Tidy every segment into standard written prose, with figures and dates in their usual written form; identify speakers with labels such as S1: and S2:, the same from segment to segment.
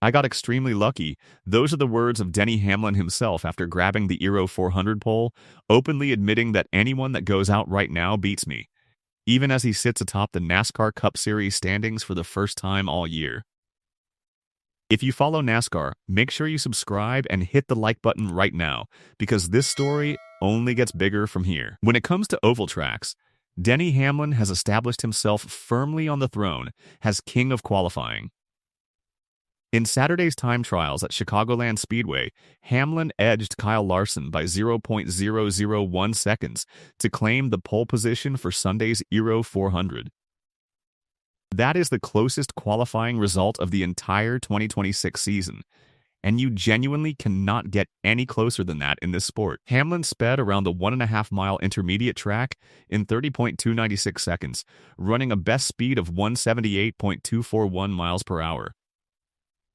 S1: I got extremely lucky. Those are the words of Denny Hamlin himself after grabbing the eero 400 pole, openly admitting that anyone that goes out right now beats me, even as he sits atop the NASCAR Cup Series standings for the first time all year. If you follow NASCAR, make sure you subscribe and hit the like button right now, because this story only gets bigger from here. When it comes to oval tracks, Denny Hamlin has established himself firmly on the throne as king of qualifying. In Saturday's time trials at Chicagoland Speedway, Hamlin edged Kyle Larson by 0.001 seconds to claim the pole position for Sunday's eero 400. That is the closest qualifying result of the entire 2026 season, and you genuinely cannot get any closer than that in this sport. Hamlin sped around the 1.5-mile intermediate track in 30.296 seconds, running a best speed of 178.241 miles per hour.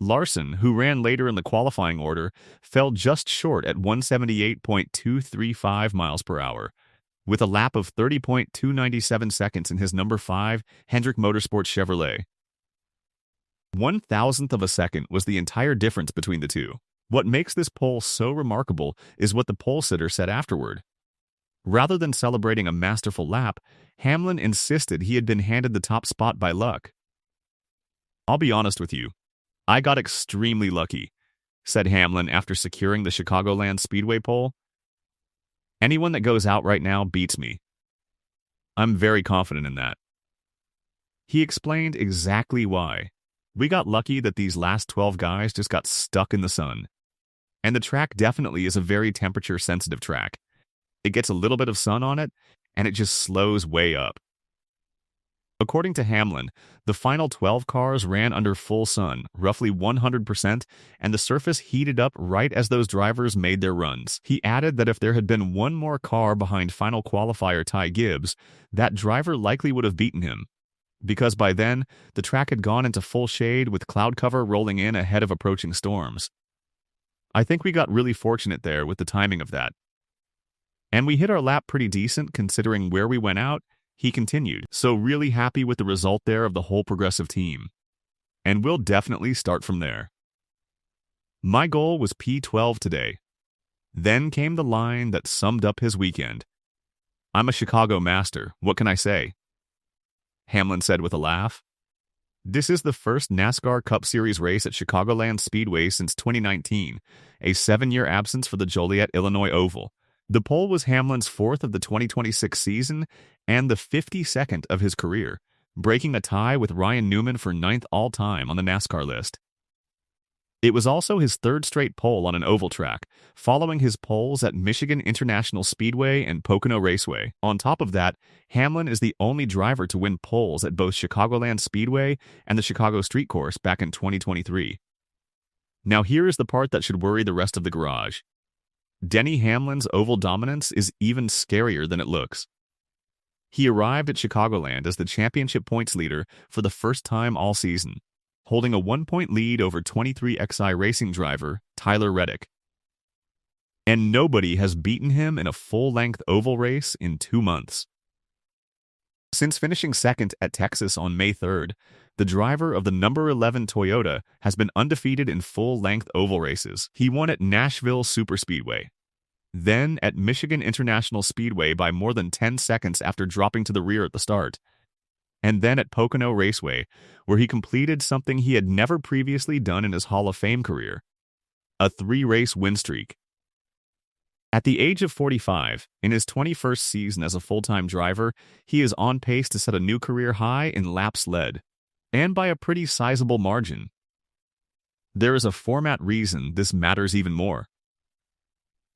S1: Larson, who ran later in the qualifying order, fell just short at 178.235 miles per hour, with a lap of 30.297 seconds in his number 5 Hendrick Motorsports Chevrolet. 1,000th of a second was the entire difference between the two. What makes this pole so remarkable is what the pole sitter said afterward. Rather than celebrating a masterful lap, Hamlin insisted he had been handed the top spot by luck. "I'll be honest with you. I got extremely lucky," said Hamlin after securing the Chicagoland Speedway pole. "Anyone that goes out right now beats me. I'm very confident in that." He explained exactly why. "We got lucky that these last 12 guys just got stuck in the sun. And the track definitely is a very temperature-sensitive track. It gets a little bit of sun on it, and it just slows way up." According to Hamlin, the final 12 cars ran under full sun, roughly 100%, and the surface heated up right as those drivers made their runs. He added that if there had been one more car behind final qualifier Ty Gibbs, that driver likely would have beaten him, because by then, the track had gone into full shade with cloud cover rolling in ahead of approaching storms. "I think we got really fortunate there with the timing of that. And we hit our lap pretty decent considering where we went out," he continued. "So really happy with the result there of the whole Progressive team. And we'll definitely start from there. My goal was P12 today." Then came the line that summed up his weekend. "I'm a Chicago master, what can I say?" Hamlin said with a laugh. This is the first NASCAR Cup Series race at Chicagoland Speedway since 2019, a 7-year absence for the Joliet, Illinois Oval. The pole was Hamlin's 4th of the 2026 season and the 52nd of his career, breaking a tie with Ryan Newman for 9th all-time on the NASCAR list. It was also his 3rd straight pole on an oval track, following his poles at Michigan International Speedway and Pocono Raceway. On top of that, Hamlin is the only driver to win poles at both Chicagoland Speedway and the Chicago Street Course back in 2023. Now here is the part that should worry the rest of the garage. Denny Hamlin's oval dominance is even scarier than it looks. He arrived at Chicagoland as the championship points leader for the first time all season, holding a 1-point lead over 23XI racing driver Tyler Reddick. And nobody has beaten him in a full-length oval race in 2 months. Since finishing 2nd at Texas on May 3rd, the driver of the number 11 Toyota has been undefeated in full-length oval races. He won at Nashville Superspeedway, then at Michigan International Speedway by more than 10 seconds after dropping to the rear at the start, and then at Pocono Raceway, where he completed something he had never previously done in his Hall of Fame career, a 3-race win streak. At the age of 45, in his 21st season as a full-time driver, he is on pace to set a new career high in laps led, and by a pretty sizable margin. There is a format reason this matters even more.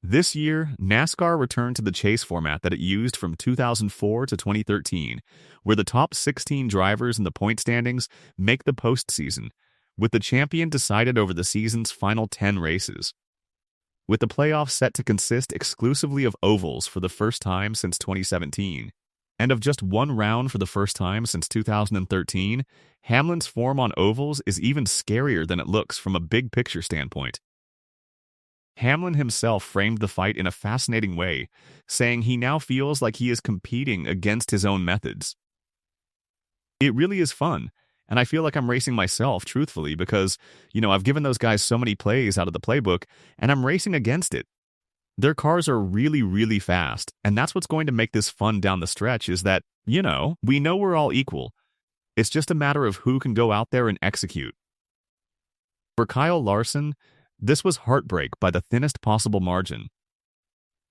S1: This year, NASCAR returned to the chase format that it used from 2004 to 2013, where the top 16 drivers in the point standings make the postseason, with the champion decided over the season's final 10 races. With the playoffs set to consist exclusively of ovals for the first time since 2017, and of just one round for the first time since 2013, Hamlin's form on ovals is even scarier than it looks from a big-picture standpoint. Hamlin himself framed the fight in a fascinating way, saying he now feels like he is competing against his own methods. "It really is fun, And I feel like I'm racing myself, truthfully, because, I've given those guys so many plays out of the playbook, and I'm racing against it. Their cars are really, really fast, and that's what's going to make this fun down the stretch is that, we know we're all equal. It's just a matter of who can go out there and execute. For Kyle Larson, this was heartbreak by the thinnest possible margin.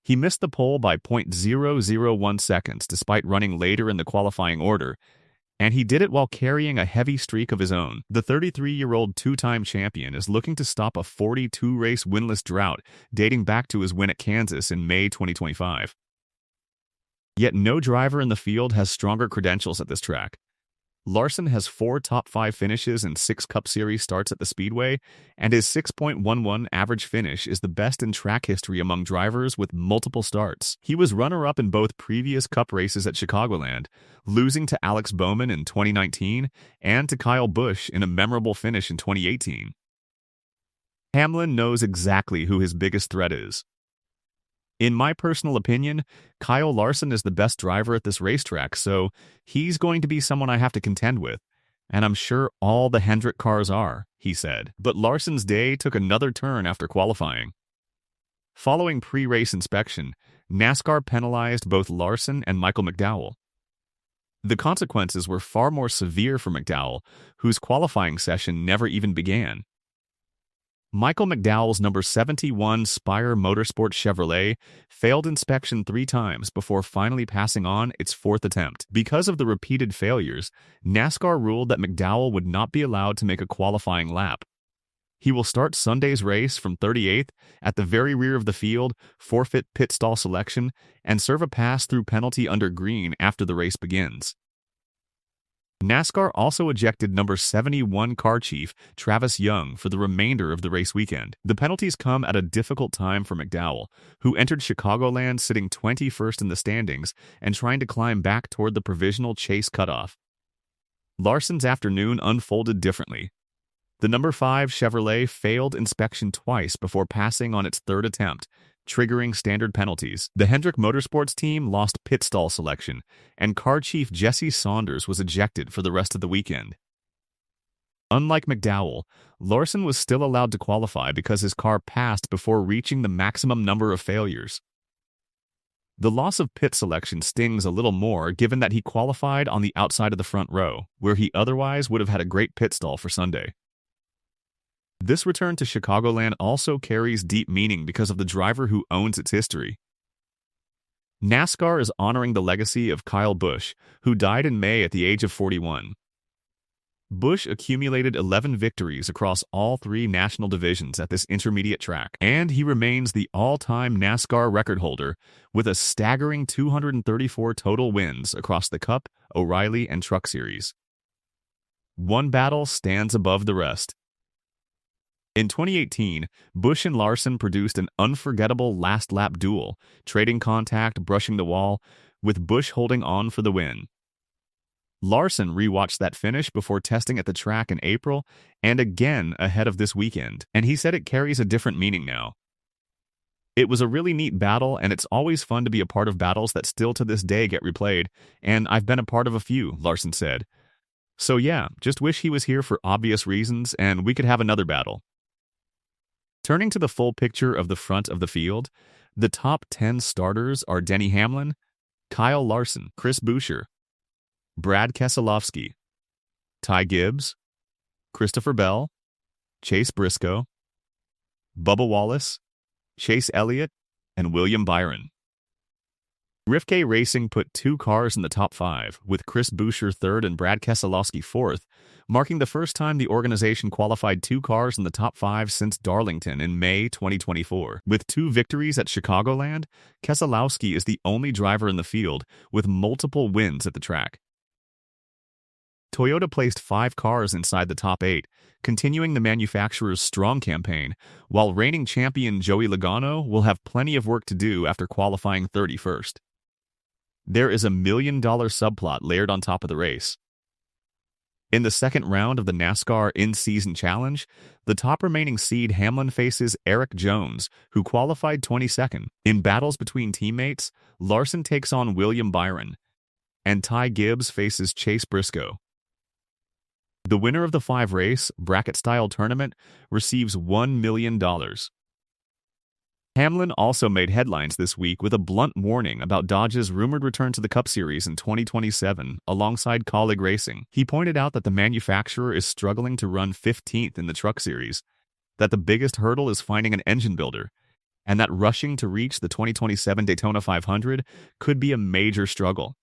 S1: He missed the pole by .001 seconds despite running later in the qualifying order, and he did it while carrying a heavy streak of his own. The 33-year-old two-time champion is looking to stop a 42-race winless drought dating back to his win at Kansas in May 2025. Yet no driver in the field has stronger credentials at this track. Larson has 4 top 5 finishes and 6 Cup Series starts at the Speedway, and his 6.11 average finish is the best in track history among drivers with multiple starts. He was runner-up in both previous Cup races at Chicagoland, losing to Alex Bowman in 2019 and to Kyle Busch in a memorable finish in 2018. Hamlin knows exactly who his biggest threat is. In my personal opinion, Kyle Larson is the best driver at this racetrack, so he's going to be someone I have to contend with, and I'm sure all the Hendrick cars are, he said. But Larson's day took another turn after qualifying. Following pre-race inspection, NASCAR penalized both Larson and Michael McDowell. The consequences were far more severe for McDowell, whose qualifying session never even began. Michael McDowell's number 71 Spire Motorsports Chevrolet failed inspection 3 times before finally passing on its 4th attempt. Because of the repeated failures, NASCAR ruled that McDowell would not be allowed to make a qualifying lap. He will start Sunday's race from 38th at the very rear of the field, forfeit pit stall selection, and serve a pass-through penalty under green after the race begins. NASCAR also ejected number 71 car chief Travis Young for the remainder of the race weekend. The penalties come at a difficult time for McDowell, who entered Chicagoland sitting 21st in the standings and trying to climb back toward the provisional chase cutoff. Larson's afternoon unfolded differently. The number 5 Chevrolet failed inspection twice before passing on its 3rd attempt, triggering standard penalties. The Hendrick Motorsports team lost pit stall selection, and car chief Jesse Saunders was ejected for the rest of the weekend. Unlike McDowell, Larson was still allowed to qualify because his car passed before reaching the maximum number of failures. The loss of pit selection stings a little more given that he qualified on the outside of the front row, where he otherwise would have had a great pit stall for Sunday. This return to Chicagoland also carries deep meaning because of the driver who owns its history. NASCAR is honoring the legacy of Kyle Busch, who died in May at the age of 41. Busch accumulated 11 victories across all 3 national divisions at this intermediate track, and he remains the all-time NASCAR record holder with a staggering 234 total wins across the Cup, O'Reilly, and Truck Series. One battle stands above the rest. In 2018, Busch and Larson produced an unforgettable last-lap duel, trading contact, brushing the wall, with Busch holding on for the win. Larson rewatched that finish before testing at the track in April and again ahead of this weekend, and he said it carries a different meaning now. It was a really neat battle, and it's always fun to be a part of battles that still to this day get replayed, and I've been a part of a few, Larson said. So yeah, just wish he was here for obvious reasons and we could have another battle. Turning to the full picture of the front of the field, the top 10 starters are Denny Hamlin, Kyle Larson, Chris Buescher, Brad Keselowski, Ty Gibbs, Christopher Bell, Chase Briscoe, Bubba Wallace, Chase Elliott, and William Byron. Rivke Racing put 2 cars in the top 5, with Chris Buescher 3rd and Brad Keselowski 4th, marking the first time the organization qualified 2 cars in the top 5 since Darlington in May 2024. With 2 victories at Chicagoland, Keselowski is the only driver in the field with multiple wins at the track. Toyota placed 5 cars inside the top 8, continuing the manufacturer's strong campaign, while reigning champion Joey Logano will have plenty of work to do after qualifying 31st. There is a $1 million subplot layered on top of the race. In the second round of the NASCAR In-Season Challenge, the top remaining seed Hamlin faces Eric Jones, who qualified 22nd. In battles between teammates, Larson takes on William Byron, and Ty Gibbs faces Chase Briscoe. The winner of the 5-race, bracket-style tournament receives $1 million. Hamlin also made headlines this week with a blunt warning about Dodge's rumored return to the Cup Series in 2027 alongside Kaulig Racing. He pointed out that the manufacturer is struggling to run 15th in the Truck Series, that the biggest hurdle is finding an engine builder, and that rushing to reach the 2027 Daytona 500 could be a major struggle.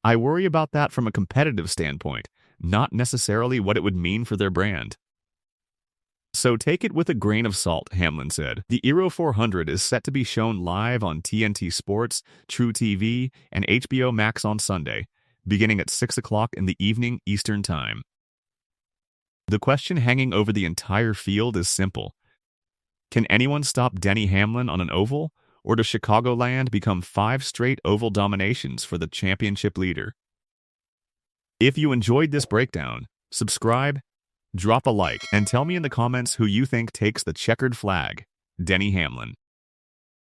S1: I worry about that from a competitive standpoint, not necessarily what it would mean for their brand. So take it with a grain of salt, Hamlin said. The eero 400 is set to be shown live on TNT Sports, True TV, and HBO Max on Sunday, beginning at 6 o'clock in the evening Eastern Time. The question hanging over the entire field is simple. Can anyone stop Denny Hamlin on an oval, or does Chicagoland become 5 straight oval dominations for the championship leader? If you enjoyed this breakdown, subscribe, drop a like, and tell me in the comments who you think takes the checkered flag. Denny Hamlin.